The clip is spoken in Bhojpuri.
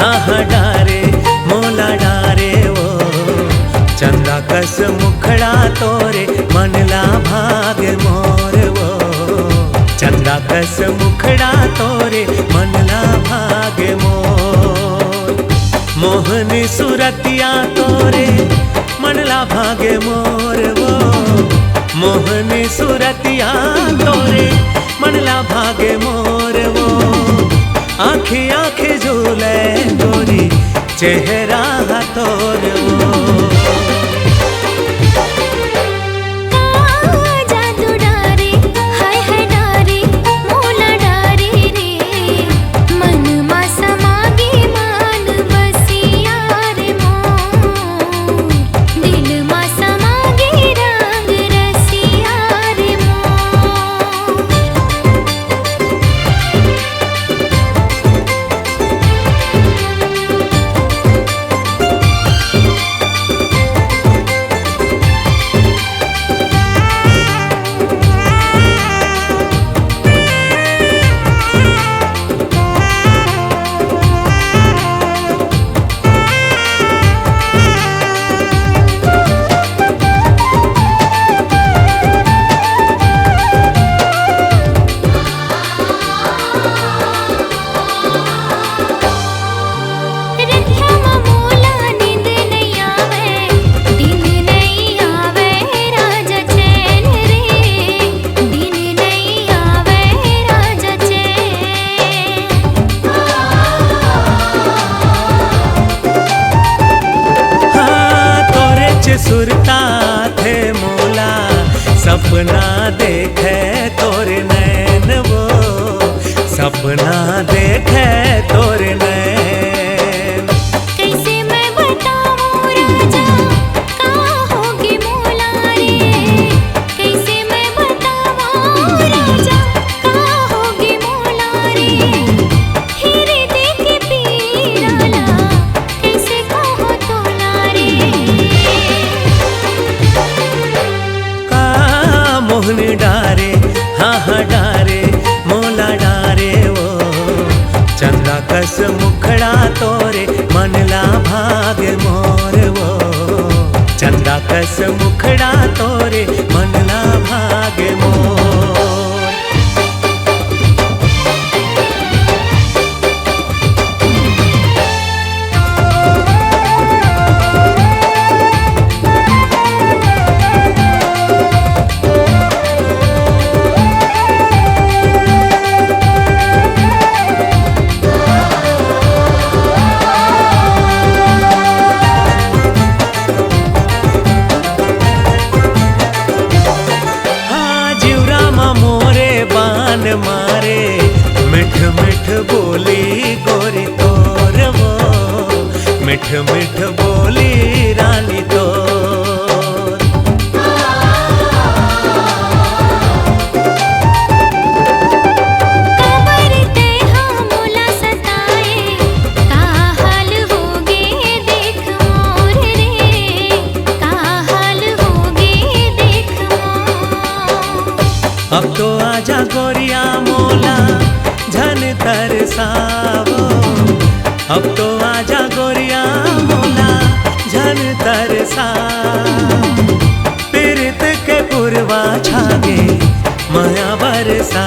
हाँ हाँ डारे मोला डारे वो चंदा कस मुखड़ा तोरे मनला भाग्य मोर वो चंदा कस मुखड़ा तोरे मनला भाग्य मोर मोहनी सुरतिया तोरे मनला भाग्य मोर वो मोहनी सुरतिया तोरे मनला भाग्य मोर वो आँखें आँखें झूले गोरी चेहरा तोर वो सुरता थे मोला सपना देखे तोरे नैन वो सपना देखे तोरे नैन कैसे मैं बताऊं राजा कहाँ होगी मोला रे कैसे मैं बताऊं राजा कहाँ होगी मोला रे हीरे देके पीराला कैसे कहो तोला रे मोहनी डारे हाँ हाँ डारे मोला डारे वो चंदा कस मुखड़ा तोरे मनला भाग्य मोर वो चंदा कस मुखड़ा तोरे मनला भाग्य मोर मारे मिठ मिठ बोली गोरी तोर वो मिठ मिठ बोली रानी तोर कबरते हाँ मोला सताए का हाल होगे देख मोर रे का हाल होगे देख मोर अब तो आजा गोरिया मोला झन तरसावो अब तो आजा गोरिया मोला झन तरसा पीरित के पुरवा छागे माया बरसा